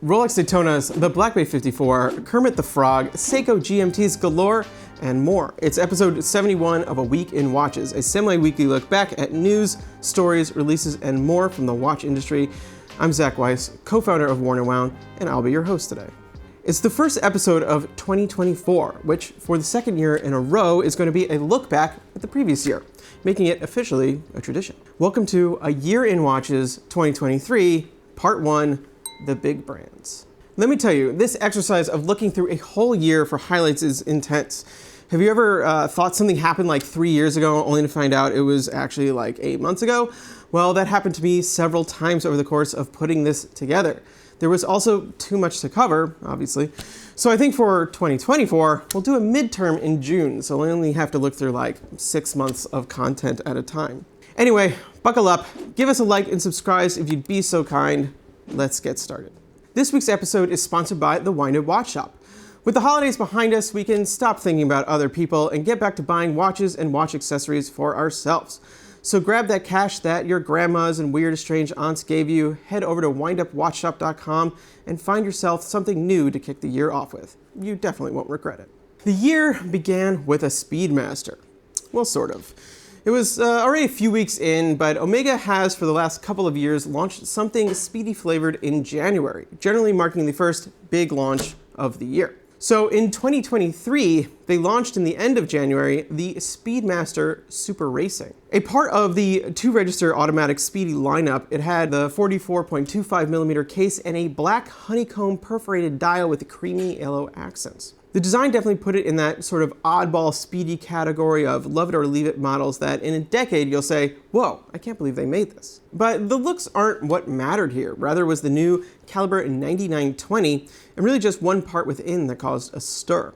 Rolex Daytonas, the Black Bay 54, Kermit the Frog, Seiko GMTs galore, and more. It's episode 71 of A Week in Watches, a semi-weekly look back at news, stories, releases, and more from the watch industry. I'm Zach Weiss, co-founder of Worn & Wound, and I'll be your host today. It's the first episode of 2024, which for the second year in a row is going to be a look back at the previous year, making it officially a tradition. Welcome to A Year in Watches 2023, Part 1, The Big Brands. Let me tell you, this exercise of looking through a whole year for highlights is intense. Have you ever thought something happened like 3 years ago only to find out it was actually like 8 months ago? Well, that happened to me several times over the course of putting this together. There was also too much to cover, obviously. So I think for 2024, we'll do a midterm in June, so we only have to look through like 6 months of content at a time. Anyway, buckle up, give us a like and subscribe if you'd be so kind. Let's get started. This week's episode is sponsored by the Winded Watch Shop. With the holidays behind us, we can stop thinking about other people and get back to buying watches and watch accessories for ourselves. So grab that cash that your grandmas and weird strange aunts gave you, head over to windupwatchshop.com and find yourself something new to kick the year off with. You definitely won't regret it. The year began with a Speedmaster. Well, sort of. It was already a few weeks in, but Omega has for the last couple of years launched something speedy flavored in January, generally marking the first big launch of the year. So in 2023, they launched in the end of January the Speedmaster Super Racing. A part of the 2-register automatic speedy lineup, it had the 44.25mm case and a black honeycomb perforated dial with creamy yellow accents. The design definitely put it in that sort of oddball speedy category of love it or leave it models that in a decade you'll say, whoa, I can't believe they made this. But the looks aren't what mattered here. Rather was the new caliber 9920 and really just one part within that caused a stir.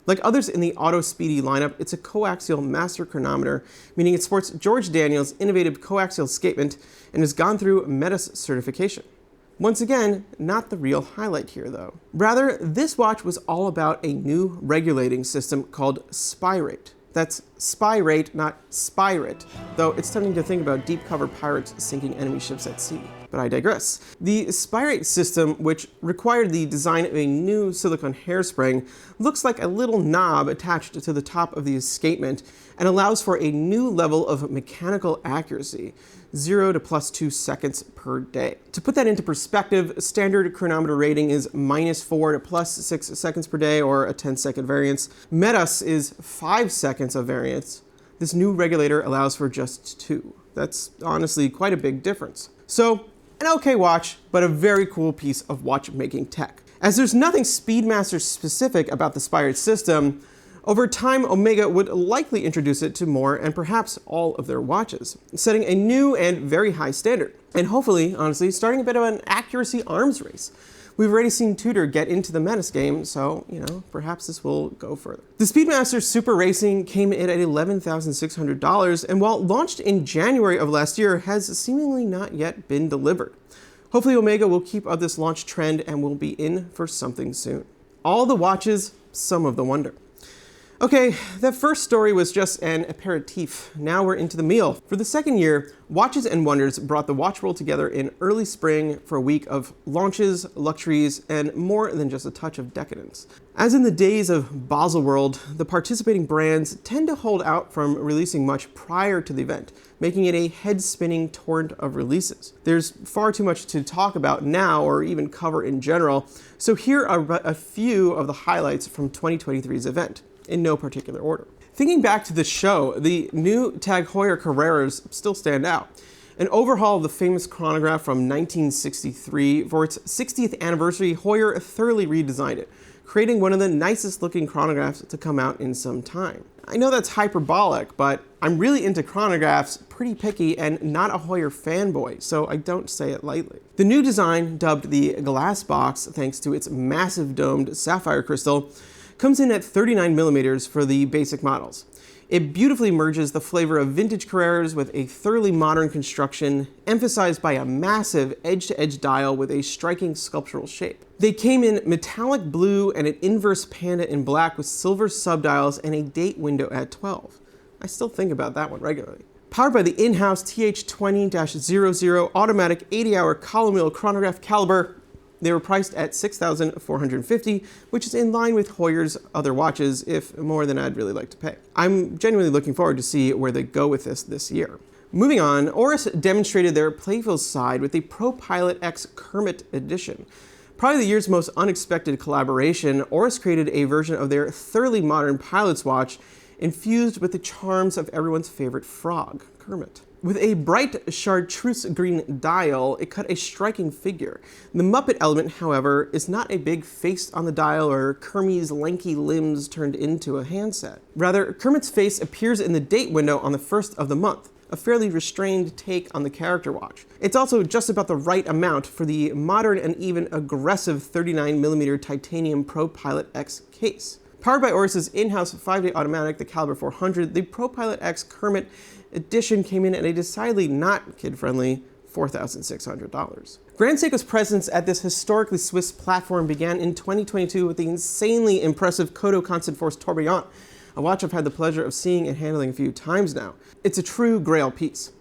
Like others in the Auto Speedy lineup, it's a coaxial master chronometer, meaning it sports George Daniels' innovative coaxial escapement and has gone through METAS certification. Once again, not the real highlight here though. Rather, this watch was all about a new regulating system called SPY rate. That's spy rate, not spy rate, though it's tempting to think about deep cover pirates sinking enemy ships at sea. But I digress. The spy rate system, which required the design of a new silicone hairspring, looks like a little knob attached to the top of the escapement and allows for a new level of mechanical accuracy, 0 to +2 seconds per day. To put that into perspective, standard chronometer rating is -4 to +6 seconds per day, or a 10-second variance. METAS is 5 seconds of variance. This new regulator allows for just 2. That's honestly quite a big difference. So, an okay watch, but a very cool piece of watchmaking tech. As there's nothing Speedmaster specific about the SPY rate system, over time, Omega would likely introduce it to more and perhaps all of their watches, setting a new and very high standard. And hopefully, honestly, starting a bit of an accuracy arms race. We've already seen Tudor get into the METAS game, so, perhaps this will go further. The Speedmaster Super Racing came in at $11,600, and while launched in January of last year, has seemingly not yet been delivered. Hopefully Omega will keep up this launch trend and will be in for something soon. All the watches, some of the wonder. Okay, that first story was just an aperitif. Now we're into the meal. For the second year, Watches and Wonders brought the watch world together in early spring for a week of launches, luxuries, and more than just a touch of decadence. As in the days of Baselworld, the participating brands tend to hold out from releasing much prior to the event, making it a head-spinning torrent of releases. There's far too much to talk about now or even cover in general, so here are a few of the highlights from 2023's event, in no particular order. Thinking back to the show, the new Tag Heuer Carreras still stand out. An overhaul of the famous chronograph from 1963, for its 60th anniversary, Heuer thoroughly redesigned it, creating one of the nicest looking chronographs to come out in some time. I know that's hyperbolic, but I'm really into chronographs, pretty picky, and not a Heuer fanboy, so I don't say it lightly. The new design, dubbed the Glass Box thanks to its massive domed sapphire crystal, comes in at 39mm for the basic models. It beautifully merges the flavor of vintage Carreras with a thoroughly modern construction, emphasized by a massive edge-to-edge dial with a striking sculptural shape. They came in metallic blue and an inverse panda in black with silver subdials and a date window at 12. I still think about that one regularly. Powered by the in-house TH20-00 automatic 80-hour column wheel chronograph caliber, They were priced at $6,450, which is in line with Heuer's other watches, if more than I'd really like to pay. I'm genuinely looking forward to see where they go with this year. Moving on, Oris demonstrated their playful side with the Pro Pilot X Kermit edition. Probably the year's most unexpected collaboration, Oris created a version of their thoroughly modern pilot's watch infused with the charms of everyone's favorite frog, Kermit. With a bright chartreuse green dial, it cut a striking figure. The Muppet element, however, is not a big face on the dial or Kermit's lanky limbs turned into a handset. Rather, Kermit's face appears in the date window on the 1st of the month, a fairly restrained take on the character watch. It's also just about the right amount for the modern and even aggressive 39mm titanium Pro Pilot X case. Powered by Oris's in-house 5-day automatic, the Caliber 400, the Pro Pilot X Kermit edition came in at a decidedly not kid-friendly $4,600. Grand Seiko's presence at this historically Swiss platform began in 2022 with the insanely impressive Kodo Constant Force Tourbillon, a watch I've had the pleasure of seeing and handling a few times now. It's a true grail piece.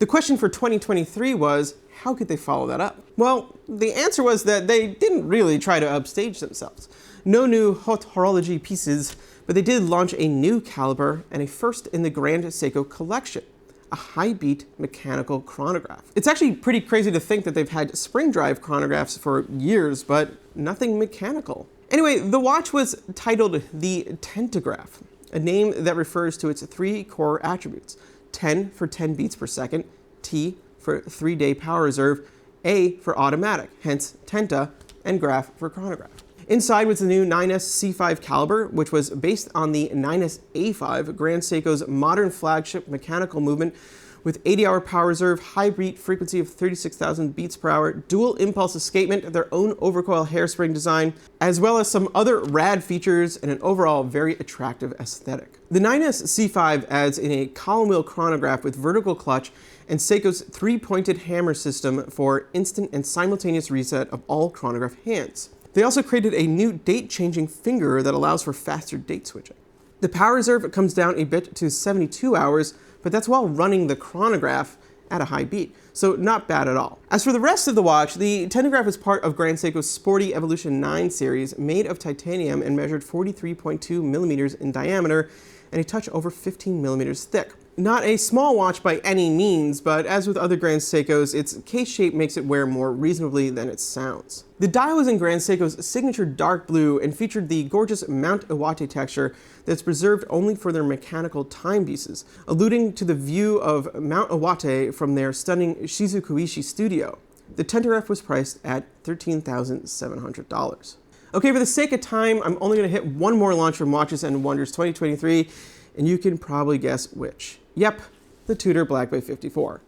The question for 2023 was, how could they follow that up? Well, the answer was that they didn't really try to upstage themselves. No new haute horology pieces, but they did launch a new caliber and a first in the Grand Seiko collection, a high-beat mechanical chronograph. It's actually pretty crazy to think that they've had spring drive chronographs for years, but nothing mechanical. Anyway, the watch was titled the Tentograph, a name that refers to its 3 core attributes: 10 for 10 beats per second, T for 3-day power reserve, A for automatic, hence Tenta, and graph for chronograph. Inside was the new 9S C5 caliber, which was based on the 9S A5, Grand Seiko's modern flagship mechanical movement with 80-hour power reserve, high beat frequency of 36,000 beats per hour, dual impulse escapement, their own overcoil hairspring design, as well as some other rad features and an overall very attractive aesthetic. The 9S C5 adds in a column wheel chronograph with vertical clutch and Seiko's 3-pointed hammer system for instant and simultaneous reset of all chronograph hands. They also created a new date-changing finger that allows for faster date switching. The power reserve comes down a bit to 72 hours, but that's while running the chronograph at a high beat, so not bad at all. As for the rest of the watch, the Tentograph is part of Grand Seiko's sporty Evolution 9 series, made of titanium and measured 43.2 millimeters in diameter and a touch over 15 millimeters thick. Not a small watch by any means, but as with other Grand Seikos, its case shape makes it wear more reasonably than it sounds. The dial was in Grand Seiko's signature dark blue and featured the gorgeous Mount Iwate texture that's preserved only for their mechanical timepieces, alluding to the view of Mount Iwate from their stunning Shizukuishi studio. The Tentograph was priced at $13,700. Okay, for the sake of time, I'm only going to hit one more launch from Watches and Wonders 2023, and you can probably guess which. Yep, the Tudor Black Bay 54.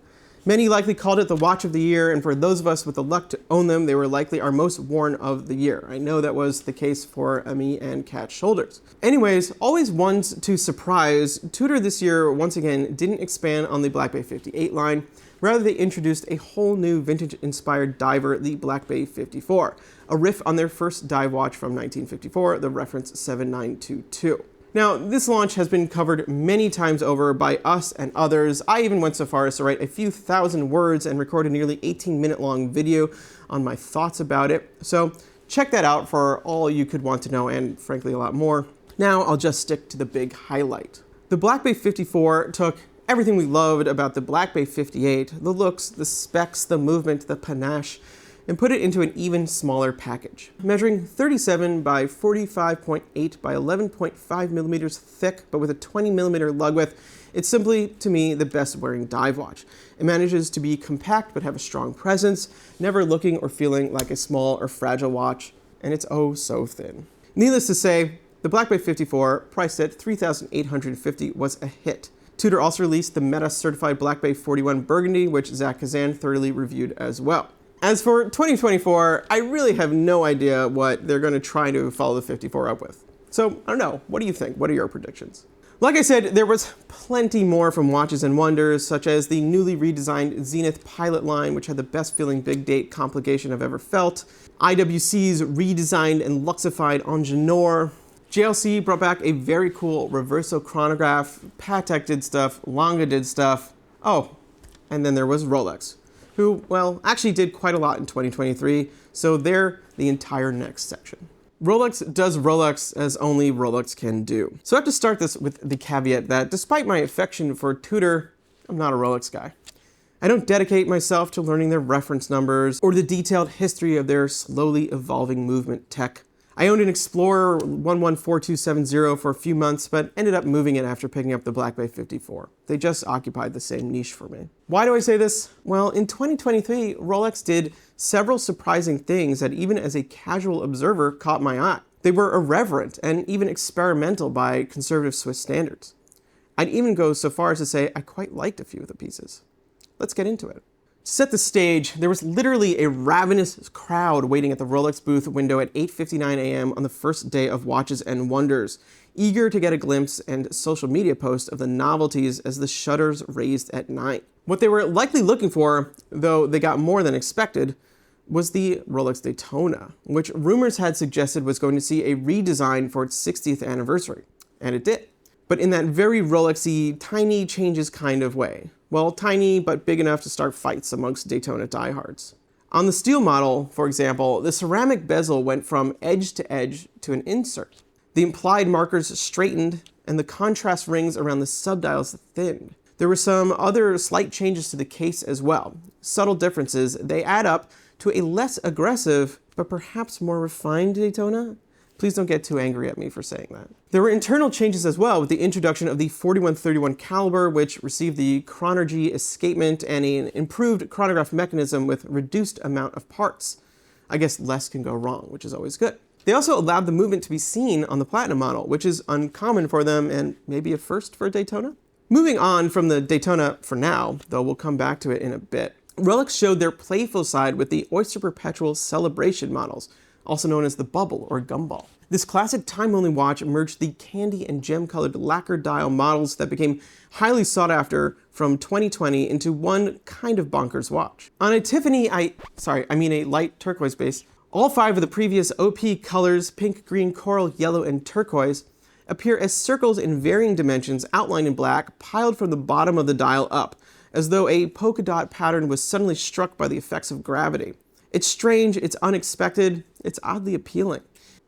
Many likely called it the watch of the year, and for those of us with the luck to own them, they were likely our most worn of the year. I know that was the case for me and Cat's shoulders. Anyways, always ones to surprise, Tudor this year once again didn't expand on the Black Bay 58 line. Rather, they introduced a whole new vintage-inspired diver, the Black Bay 54, a riff on their first dive watch from 1954, the reference 7922. Now, this launch has been covered many times over by us and others. I even went so far as to write a few thousand words and record a nearly 18-minute long video on my thoughts about it. So check that out for all you could want to know and frankly a lot more. Now I'll just stick to the big highlight. The Black Bay 54 took everything we loved about the Black Bay 58, the looks, the specs, the movement, the panache, and put it into an even smaller package. Measuring 37 by 45.8 by 11.5 millimeters thick, but with a 20 millimeter lug width, it's simply, to me, the best wearing dive watch. It manages to be compact but have a strong presence, never looking or feeling like a small or fragile watch, and it's oh so thin. Needless to say, the Black Bay 54, priced at $3,850, was a hit. Tudor also released the Meta certified Black Bay 41 Burgundy, which Zach Kazan thoroughly reviewed as well. As for 2024, I really have no idea what they're going to try to follow the 54 up with. So, I don't know. What do you think? What are your predictions? Like I said, there was plenty more from Watches and Wonders, such as the newly redesigned Zenith Pilot line, which had the best feeling big date complication I've ever felt, IWC's redesigned and luxified Ingenieur. JLC brought back a very cool reverso chronograph, Patek did stuff, Lange did stuff. Oh, and then there was Rolex. who, well, actually did quite a lot in 2023, so they're the entire next section. Rolex does Rolex as only Rolex can do. So I have to start this with the caveat that despite my affection for Tudor, I'm not a Rolex guy. I don't dedicate myself to learning their reference numbers or the detailed history of their slowly evolving movement tech. I owned an Explorer 114270 for a few months, but ended up moving it after picking up the Black Bay 54. They just occupied the same niche for me. Why do I say this? Well, in 2023, Rolex did several surprising things that even as a casual observer caught my eye. They were irreverent and even experimental by conservative Swiss standards. I'd even go so far as to say I quite liked a few of the pieces. Let's get into it. To set the stage, there was literally a ravenous crowd waiting at the Rolex booth window at 8:59 a.m. on the first day of Watches and Wonders, eager to get a glimpse and social media post of the novelties as the shutters raised at 9. What they were likely looking for, though they got more than expected, was the Rolex Daytona, which rumors had suggested was going to see a redesign for its 60th anniversary. And it did. But in that very Rolex-y, tiny changes kind of way. Well, tiny, but big enough to start fights amongst Daytona diehards. On the steel model, for example, the ceramic bezel went from edge to an insert. The implied markers straightened, and the contrast rings around the subdials thinned. There were some other slight changes to the case as well. Subtle differences, they add up to a less aggressive, but perhaps more refined Daytona. Please don't get too angry at me for saying that. There were internal changes as well with the introduction of the 4131 caliber, which received the chronergy escapement and an improved chronograph mechanism with reduced amount of parts. I guess less can go wrong, which is always good. They also allowed the movement to be seen on the Platinum model, which is uncommon for them and maybe a first for Daytona. Moving on from the Daytona for now, though we'll come back to it in a bit, Rolex showed their playful side with the Oyster Perpetual Celebration models, also known as the Bubble or Gumball. This classic time-only watch merged the candy and gem-colored lacquer dial models that became highly sought after from 2020 into one kind of bonkers watch. On a Tiffany, a light turquoise base, all 5 of the previous OP colors, pink, green, coral, yellow, and turquoise, appear as circles in varying dimensions outlined in black, piled from the bottom of the dial up, as though a polka dot pattern was suddenly struck by the effects of gravity. It's strange, it's unexpected, it's oddly appealing.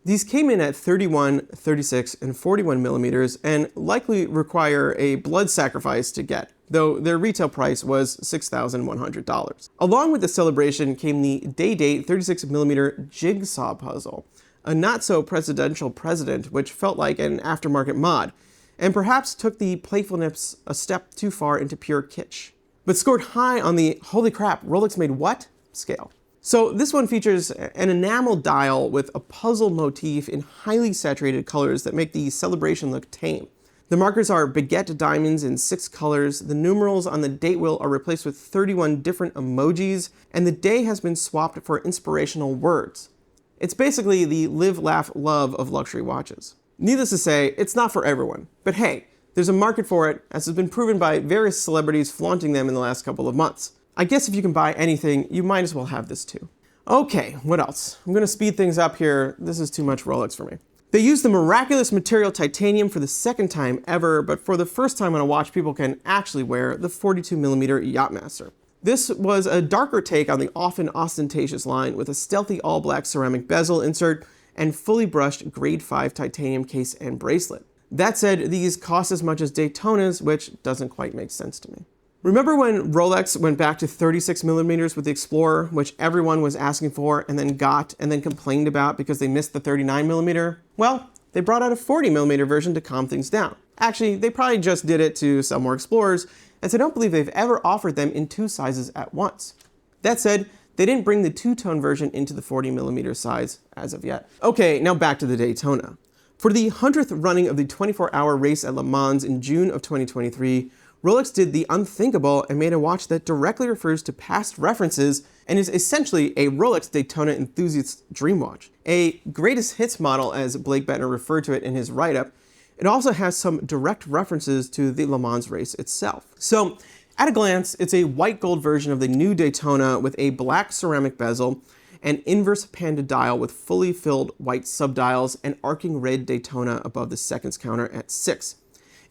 These came in at 31, 36, and 41 millimeters and likely require a blood sacrifice to get, though their retail price was $6,100. Along with the celebration came the day-date 36mm jigsaw puzzle, a not-so-presidential president which felt like an aftermarket mod, and perhaps took the playfulness a step too far into pure kitsch, but scored high on the "holy crap, Rolex made what?" scale. So this one features an enamel dial with a puzzle motif in highly saturated colors that make the celebration look tame. The markers are baguette diamonds in 6 colors, the numerals on the date wheel are replaced with 31 different emojis, and the day has been swapped for inspirational words. It's basically the live, laugh, love of luxury watches. Needless to say, it's not for everyone, but hey, there's a market for it, as has been proven by various celebrities flaunting them in the last couple of months. I guess if you can buy anything, you might as well have this too. Okay, what else? I'm gonna speed things up here. This is too much Rolex for me. They used the miraculous material titanium for the second time ever, but for the first time on a watch people can actually wear the 42mm Yachtmaster. This was a darker take on the often ostentatious line with a stealthy all-black ceramic bezel insert and fully brushed grade 5 titanium case and bracelet. That said, these cost as much as Daytona's, which doesn't quite make sense to me. Remember when Rolex went back to 36mm with the Explorer, which everyone was asking for and then got and then complained about because they missed the 39mm? Well, they brought out a 40mm version to calm things down. Actually, they probably just did it to sell more Explorers, as I don't believe they've ever offered them in 2 sizes at once. That said, they didn't bring the 2-tone version into the 40mm size as of yet. Okay, now back to the Daytona. For the 100th running of the 24-hour race at Le Mans in June of 2023, Rolex did the unthinkable and made a watch that directly refers to past references and is essentially a Rolex Daytona enthusiast's dream watch. A greatest hits model, as Blake Bettner referred to it in his write-up. It also has some direct references to the Le Mans race itself. So, at a glance, it's a white gold version of the new Daytona with a black ceramic bezel, an inverse panda dial with fully filled white subdials, and arcing red Daytona above the seconds counter at 6.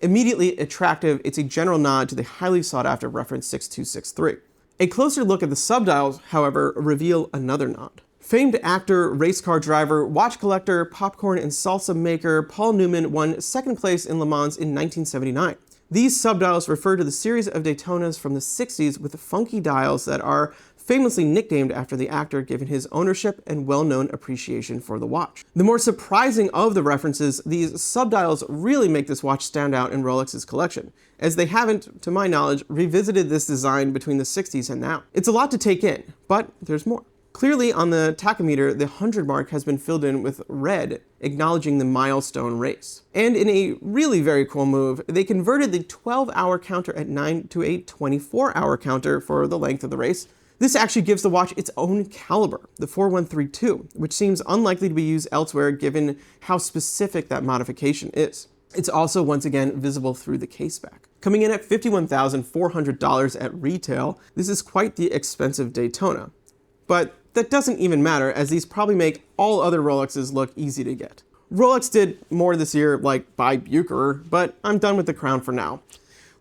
Immediately attractive, it's a general nod to the highly sought-after reference 6263. A closer look at the subdials, however, reveal another nod. Famed actor, race car driver, watch collector, popcorn and salsa maker Paul Newman won second place in Le Mans in 1979. These subdials refer to the series of Daytonas from the 60s with funky dials that are famously nicknamed after the actor given his ownership and well-known appreciation for the watch. The more surprising of the references, these subdials really make this watch stand out in Rolex's collection, as they haven't, to my knowledge, revisited this design between the 60s and now. It's a lot to take in, but there's more. Clearly on the tachometer, the 100 mark has been filled in with red, acknowledging the milestone race. And in a really very cool move, they converted the 12-hour counter at 9 to a 24-hour counter for the length of the race. This actually gives the watch its own caliber, the 4132, which seems unlikely to be used elsewhere given how specific that modification is. It's also once again visible through the case back. Coming in at $51,400 at retail, this is quite the expensive Daytona. But that doesn't even matter, as these probably make all other Rolexes look easy to get. Rolex did more this year, like buy Bucherer, but I'm done with the crown for now.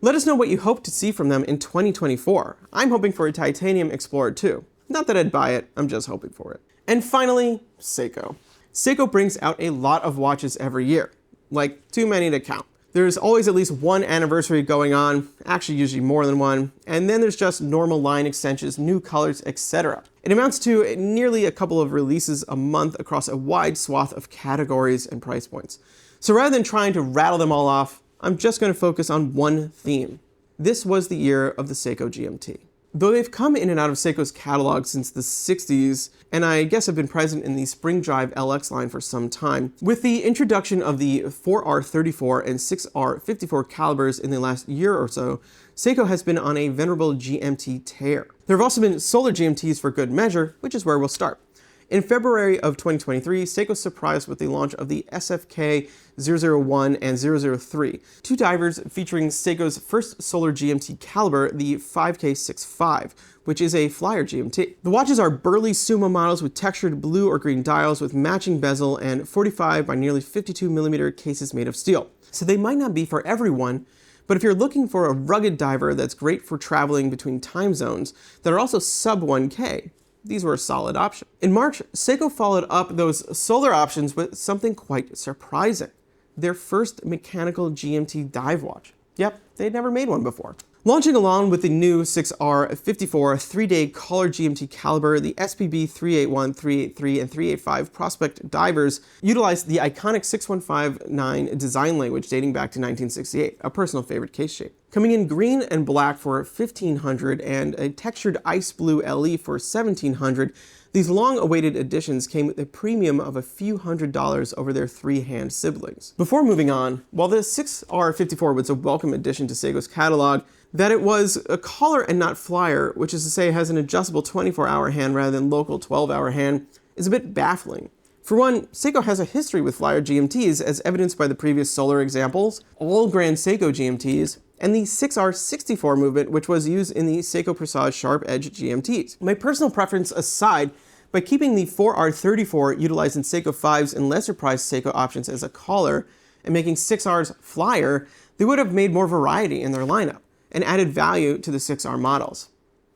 Let us know what you hope to see from them in 2024. I'm hoping for a Titanium Explorer 2. Not that I'd buy it, I'm just hoping for it. And finally, Seiko. Seiko brings out a lot of watches every year. Like, too many to count. There's always at least one anniversary going on, actually usually more than one, and then there's just normal line extensions, new colors, etc. It amounts to nearly a couple of releases a month across a wide swath of categories and price points. So rather than trying to rattle them all off, I'm just going to focus on one theme. This was the year of the Seiko GMT. Though they've come in and out of Seiko's catalog since the 60s, and I guess have been present in the Spring Drive LX line for some time, with the introduction of the 4R34 and 6R54 calibers in the last year or so, Seiko has been on a venerable GMT tear. There have also been solar GMTs for good measure, which is where we'll start. In February of 2023, Seiko surprised with the launch of the SFK 001 and 003, two divers featuring Seiko's first solar GMT caliber, the 5K65, which is a flyer GMT. The watches are burly sumo models with textured blue or green dials with matching bezel and 45 by nearly 52mm cases made of steel. So they might not be for everyone, but if you're looking for a rugged diver that's great for traveling between time zones that are also sub 1K, these were a solid option. In March, Seiko followed up those solar options with something quite surprising. Their first mechanical GMT dive watch. Yep, they'd never made one before. Launching along with the new 6R54 3-day collar GMT caliber, the SPB 381, 383, and 385 Prospect divers utilized the iconic 6159 design language dating back to 1968, a personal favorite case shape. Coming in green and black for $1,500 and a textured ice blue LE for $1,700, these long-awaited additions came with a premium of a few $100s over their three-hand siblings. Before moving on, while the 6R54 was a welcome addition to Seiko's catalog, that it was a collar and not flyer, which is to say has an adjustable 24-hour hand rather than local 12-hour hand, is a bit baffling. For one, Seiko has a history with flyer GMTs, as evidenced by the previous solar examples, all Grand Seiko GMTs, and the 6R64 movement, which was used in the Seiko Presage Sharp Edge GMTs. My personal preference aside, by keeping the 4R34 utilizing Seiko 5s and lesser priced Seiko options as a collar, and making 6Rs flyer, they would have made more variety in their lineup, and added value to the 6R models.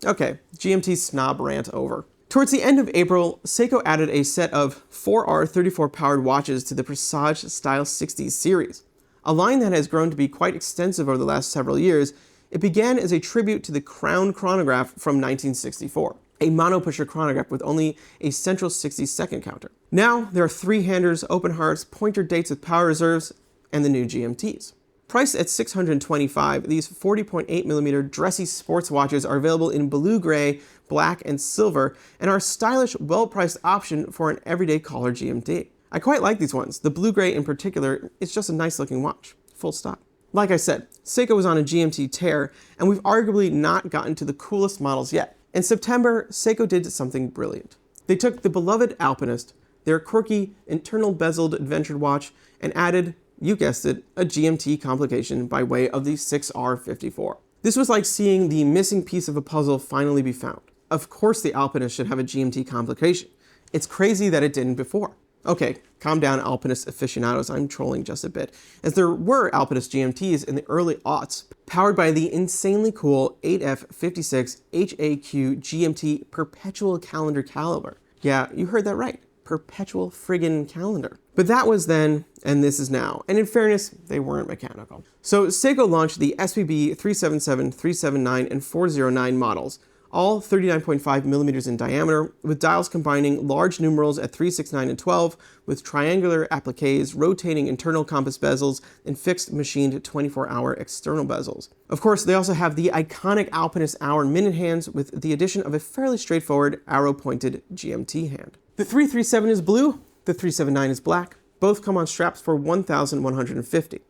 Okay, GMT snob rant over. Towards the end of April, Seiko added a set of 4R34 powered watches to the Presage Style 60s series. A line that has grown to be quite extensive over the last several years. It began as a tribute to the Crown chronograph from 1964, a mono-pusher chronograph with only a central 60-second counter. Now, there are three-handers, open hearts, pointer dates with power reserves, and the new GMTs. Priced at $625, these 40.8mm dressy sports watches are available in blue gray, black, and silver, and are a stylish, well-priced option for an everyday collar GMT. I quite like these ones. The blue gray in particular is just a nice looking watch, full stop. Like I said, Seiko was on a GMT tear, and we've arguably not gotten to the coolest models yet. In September, Seiko did something brilliant. They took the beloved Alpinist, their quirky, internal bezeled adventure watch, and added, you guessed it, a GMT complication by way of the 6R54. This was like seeing the missing piece of a puzzle finally be found. Of course the Alpinist should have a GMT complication. It's crazy that it didn't before. Okay, calm down, Alpinist aficionados, I'm trolling just a bit, as there were Alpinist GMTs in the early aughts, powered by the insanely cool 8F56 HAQ GMT Perpetual Calendar Caliber. Yeah, you heard that right. Perpetual friggin' calendar. But that was then, and this is now. And in fairness, they weren't mechanical. So Seiko launched the SPB 377, 379, and 409 models, all 39.5 millimeters in diameter, with dials combining large numerals at 3, 6, 9, and 12, with triangular appliques, rotating internal compass bezels, and fixed machined 24-hour external bezels. Of course, they also have the iconic Alpinist hour minute hands, with the addition of a fairly straightforward arrow-pointed GMT hand. The 337 is blue, the 379 is black. Both come on straps for $1,150.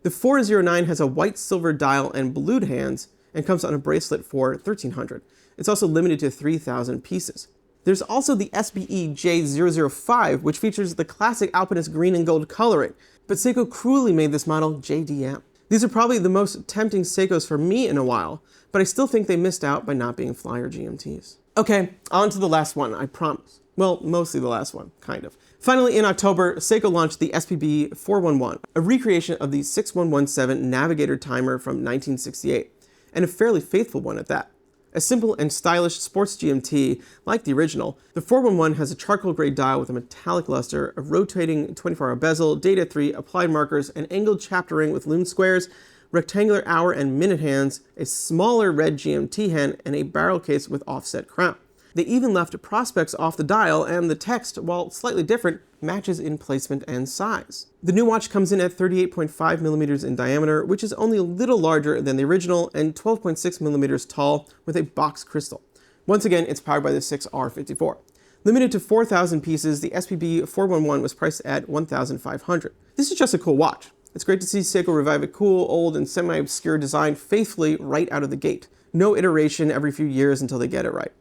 The 409 has a white silver dial and blued hands, and comes on a bracelet for $1,300. It's also limited to 3,000 pieces. There's also the SBE J005, which features the classic Alpinist green and gold coloring, but Seiko cruelly made this model JDM. These are probably the most tempting Seikos for me in a while, but I still think they missed out by not being flyer GMTs. Okay, on to the last one, I promise. Well, mostly the last one, kind of. Finally, in October, Seiko launched the SPB 411, a recreation of the 6117 Navigator timer from 1968, and a fairly faithful one at that. A simple and stylish sports GMT, like the original, the 411 has a charcoal gray dial with a metallic luster, a rotating 24-hour bezel, data 3, applied markers, an angled chapter ring with lune squares, rectangular hour and minute hands, a smaller red GMT hand, and a barrel case with offset crown. They even left prospects off the dial, and the text, while slightly different, matches in placement and size. The new watch comes in at 38.5 millimeters in diameter, which is only a little larger than the original, and 12.6 millimeters tall with a box crystal. Once again, it's powered by the 6R54. Limited to 4,000 pieces, the SPB 411 was priced at $1,500. This is just a cool watch. It's great to see Seiko revive a cool, old, and semi-obscure design faithfully right out of the gate. No iteration every few years until they get it right.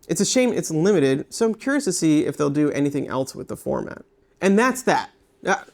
It's a shame it's limited, so I'm curious to see if they'll do anything else with the format. And that's that.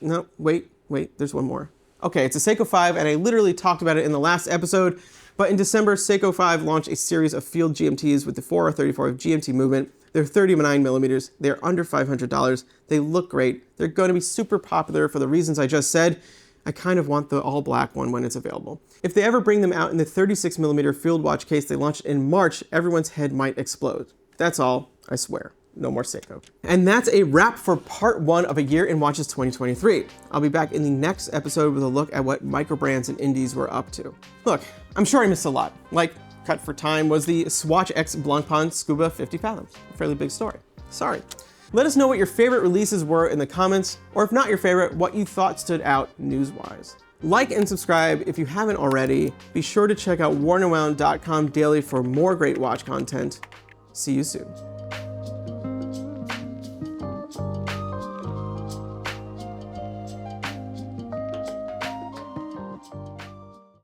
No, wait, there's one more. Okay, it's a Seiko 5, and I literally talked about it in the last episode, but in December, Seiko 5 launched a series of field GMTs with the 4R34 GMT movement. They're 39 millimeters, they're under $500, they look great, they're going to be super popular for the reasons I just said. I kind of want the all-black one when it's available. If they ever bring them out in the 36 millimeter field watch case they launched in March, everyone's head might explode. That's all, I swear. No more Seiko. And that's a wrap for part 1 of A Year in Watches 2023. I'll be back in the next episode with a look at what microbrands and indies were up to. Look, I'm sure I missed a lot. Like, cut for time was the Swatch X Blancpain Scuba 50 Fathoms. A fairly big story. Sorry. Let us know what your favorite releases were in the comments, or if not your favorite, what you thought stood out news-wise. Like and subscribe if you haven't already. Be sure to check out wornandwound.com daily for more great watch content. See you soon.